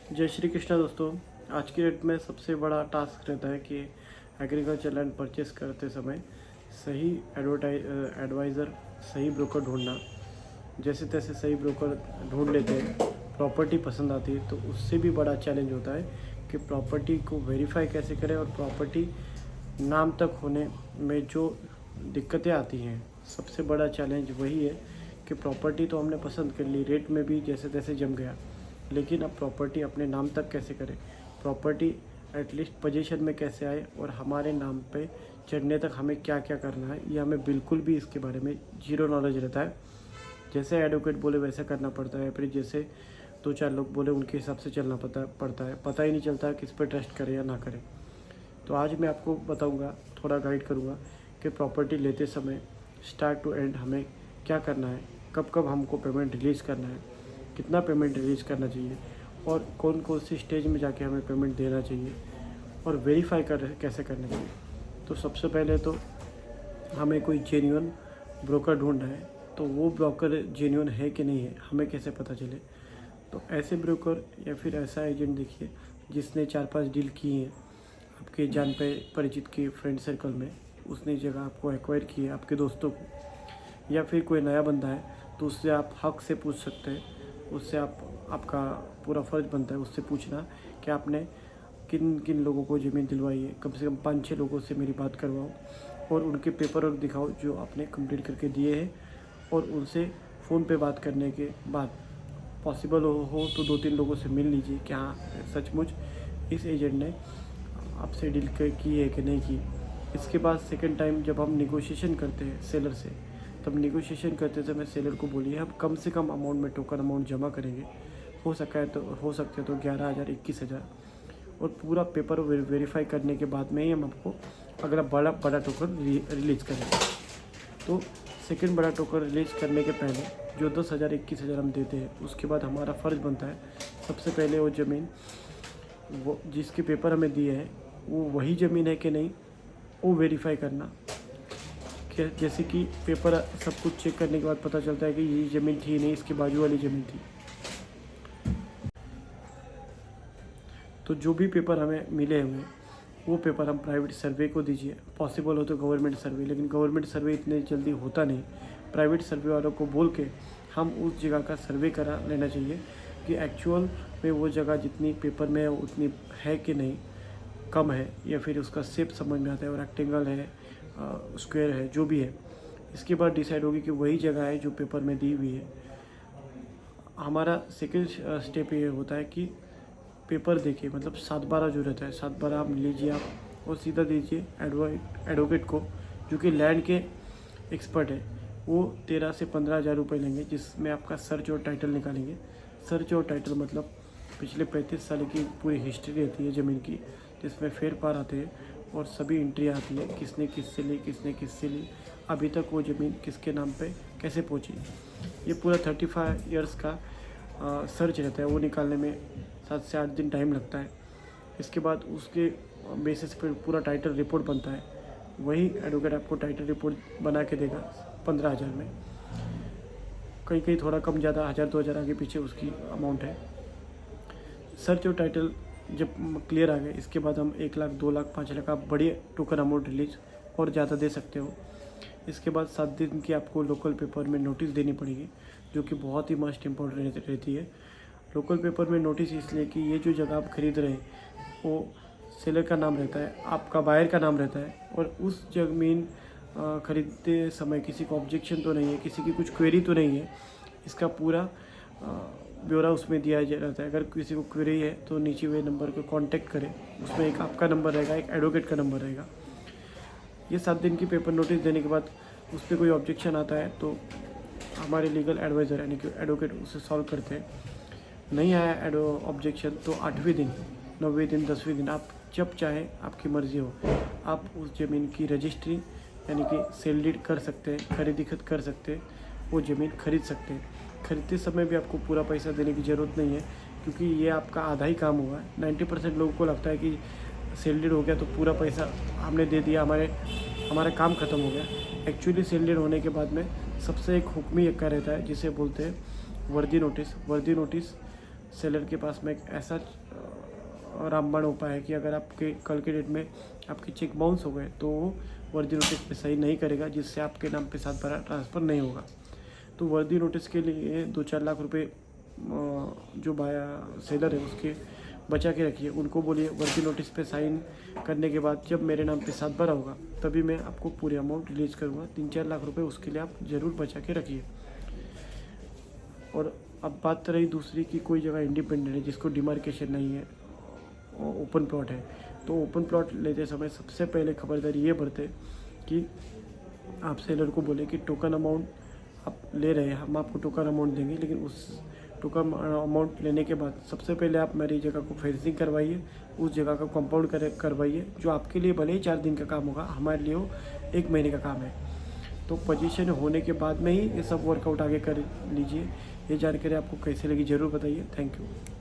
जय श्री कृष्णा दोस्तों। आज की डेट में सबसे बड़ा टास्क रहता है कि एग्रीकल्चर लैंड परचेस करते समय सही एडवाइज़र, सही ब्रोकर ढूंढना। जैसे तैसे सही ब्रोकर ढूंढ लेते हैं, प्रॉपर्टी पसंद आती है, तो उससे भी बड़ा चैलेंज होता है कि प्रॉपर्टी को वेरीफाई कैसे करें और प्रॉपर्टी नाम तक होने में जो दिक्कतें आती हैं, सबसे बड़ा चैलेंज वही है कि प्रॉपर्टी तो हमने पसंद कर ली, रेट में भी जैसे तैसे जम गया, लेकिन अब प्रॉपर्टी अपने नाम तक कैसे करें, प्रॉपर्टी एटलीस्ट पोजीशन में कैसे आए और हमारे नाम पे चढ़ने तक हमें क्या क्या करना है, ये हमें बिल्कुल भी इसके बारे में जीरो नॉलेज रहता है। जैसे एडवोकेट बोले वैसा करना पड़ता है, फिर जैसे दो चार लोग बोले उनके हिसाब से चलना पड़ता है, पता ही नहीं चलता किस पर ट्रस्ट करें या ना करें। तो आज मैं आपको बताऊंगा, थोड़ा गाइड करूंगा कि प्रॉपर्टी लेते समय स्टार्ट टू एंड हमें क्या करना है, कब कब हमको पेमेंट रिलीज़ करना है, कितना पेमेंट रिलीज़ करना चाहिए और कौन कौन सी स्टेज में जाके हमें पेमेंट देना चाहिए और वेरीफाई कैसे करना चाहिए। तो सबसे पहले तो हमें कोई जेन्युइन ब्रोकर ढूंढना है, तो वो ब्रोकर जेन्युइन है कि नहीं है हमें कैसे पता चले। तो ऐसे ब्रोकर या फिर ऐसा एजेंट देखिए जिसने 4-5 डील की हैं आपके जान पे परिचित के फ्रेंड सर्कल में, उसने जगह आपको एक्वायर की है आपके दोस्तों को, या फिर कोई नया बंदा है तो उससे आप हक से पूछ सकते हैं। उससे आपका पूरा फ़र्ज़ बनता है उससे पूछना कि आपने किन किन लोगों को ज़मीन दिलवाई है। कम से कम 5-6 लोगों से मेरी बात करवाओ और उनके पेपर वर्क दिखाओ जो आपने कंप्लीट करके दिए हैं, और उनसे फ़ोन पे बात करने के बाद पॉसिबल हो तो 2-3 लोगों से मिल लीजिए कि हाँ सचमुच इस एजेंट ने आपसे डील की है कि नहीं की। इसके बाद सेकंड टाइम जब हम नेगोशिएशन करते हैं सेलर से, तब नेगोशिएशन करते समय सेलर को बोलिए हम कम से कम अमाउंट में टोकन अमाउंट जमा करेंगे, हो सकता है तो 11,000 21,000, और पूरा पेपर वेरीफाई करने के बाद में ही हम आपको अगला बड़ा टोकन रिलीज़ करेंगे। तो सेकंड बड़ा टोकन रिलीज़ करने के पहले जो 10,000 21,000 हम देते हैं, उसके बाद हमारा फ़र्ज़ बनता है सबसे पहले वो ज़मीन, वो जिसके पेपर हमें दिए हैं वो वही ज़मीन है कि नहीं वो वेरीफाई करना। जैसे कि पेपर सब कुछ चेक करने के बाद पता चलता है कि ये ज़मीन थी नहीं, इसके बाजू वाली ज़मीन थी। तो जो भी पेपर हमें मिले हुए वो पेपर हम प्राइवेट सर्वे को दीजिए, पॉसिबल हो तो गवर्नमेंट सर्वे, लेकिन गवर्नमेंट सर्वे इतने जल्दी होता नहीं। प्राइवेट सर्वे वालों को बोल के हम उस जगह का सर्वे करा लेना चाहिए कि एक्चुअल में वो जगह जितनी पेपर में है उतनी है कि नहीं, कम है या फिर उसका शेप समझ में आता है और रेक्टेंगल है, स्क्वायर है, जो भी है। इसके बाद डिसाइड होगी कि वही जगह है जो पेपर में दी हुई है। हमारा सेकंड स्टेप ये होता है कि पेपर देखिए, मतलब 7/12 जो रहता है 7/12 आप लीजिए आप और सीधा दीजिए एडवोकेट को जो कि लैंड के एक्सपर्ट है। वो 13 से 15,000 रुपये लेंगे, जिसमें आपका सर्च और टाइटल निकालेंगे। सर्च और टाइटल मतलब पिछले 35 साल की पूरी हिस्ट्री रहती है ज़मीन की, जिसमें फेर पार आते हैं और सभी एंट्री आती है, किसने किससे ली, किसने किससे ली, अभी तक वो ज़मीन किसके नाम पे कैसे पहुंची। ये पूरा 35 इयर्स का सर्च रहता है, वो निकालने में 7 से 8 दिन टाइम लगता है। इसके बाद उसके बेसिस पर पूरा टाइटल रिपोर्ट बनता है। वही एडवोकेट आपको टाइटल रिपोर्ट बना के देगा 15,000 में, कहीं कहीं थोड़ा कम ज़्यादा 1,000-2,000 आगे पीछे उसकी अमाउंट है। सर्च और टाइटल जब क्लियर आ गए, इसके बाद हम 1 लाख 2 लाख 5 लाख आप बड़ी टोकन अमाउंट रिलीज और ज़्यादा दे सकते हो। इसके बाद 7 दिन की आपको लोकल पेपर में नोटिस देनी पड़ेगी, जो कि बहुत ही मस्ट इम्पोर्टेंट रहती है। लोकल पेपर में नोटिस इसलिए कि ये जो जगह आप खरीद रहे हैं वो सेलर का नाम रहता है, आपका बायर का नाम रहता है, और उस ज़मीन खरीदते समय किसी को ऑब्जेक्शन तो नहीं है, किसी की कुछ क्वेरी तो नहीं है। इसका पूरा ब्यौरा उसमें दिया रहता है। अगर किसी को क्वेरी है तो नीचे हुए नंबर को कांटेक्ट करें, उसमें एक आपका नंबर रहेगा, एक एडवोकेट का नंबर रहेगा। ये 7 दिन की पेपर नोटिस देने के बाद उस पर कोई ऑब्जेक्शन आता है तो हमारे लीगल एडवाइज़र यानी कि एडवोकेट उसे सॉल्व करते हैं। नहीं आया ऑब्जेक्शन तो 8वें दिन, 9वें दिन, 10वें दिन आप जब चाहें, आपकी मर्ज़ी हो, आप उस ज़मीन की रजिस्ट्री यानी कि सेल डीड कर सकते हैं, खरीदी खत कर सकते हैं, वो ज़मीन खरीद सकते हैं। खरीदते समय भी आपको पूरा पैसा देने की ज़रूरत नहीं है, क्योंकि ये आपका आधा ही काम हुआ है। 90% लोगों को लगता है कि सेल डीड हो गया तो पूरा पैसा हमने दे दिया, हमारा काम ख़त्म हो गया। एक्चुअली सेल डीड होने के बाद में सबसे एक हुक्मी एक्का रहता है जिसे बोलते हैं वर्दी नोटिस। वर्दी नोटिस सेलर के पास में एक ऐसा रामबाण उपाय है कि अगर आपके कल के डेट में आपके चेक बाउंस हो गए तो वो वर्दी नोटिस पे सही नहीं करेगा, जिससे आपके नाम पे 7/12 ट्रांसफ़र नहीं होगा। तो वर्दी नोटिस के लिए 2-4 लाख रुपए जो बाया सेलर है उसके बचा के रखिए। उनको बोलिए वर्दी नोटिस पे साइन करने के बाद जब मेरे नाम पे 7/12 होगा तभी मैं आपको पूरी अमाउंट रिलीज़ करूँगा। 3-4 लाख रुपए उसके लिए आप ज़रूर बचा के रखिए। और अब बात रही दूसरी कि कोई जगह इंडिपेंडेंट है जिसको डिमार्केशन नहीं है, ओपन प्लॉट है, तो ओपन प्लॉट लेते समय सबसे पहले खबरदारी ये बरते कि आप सेलर को बोले कि टोकन अमाउंट आप ले रहे हैं, हम आपको टोकन अमाउंट देंगे, लेकिन उस टोकन अमाउंट लेने के बाद सबसे पहले आप मेरी जगह को फेंसिंग करवाइए, उस जगह का कंपाउंड करवाइए, जो आपके लिए भले ही 4 दिन का काम होगा, हमारे लिए वो 1 महीने का काम है। तो पोजीशन होने के बाद में ही ये सब वर्कआउट आगे कर लीजिए। ये जानकारी आपको कैसे लगी ज़रूर बताइए। Thank you.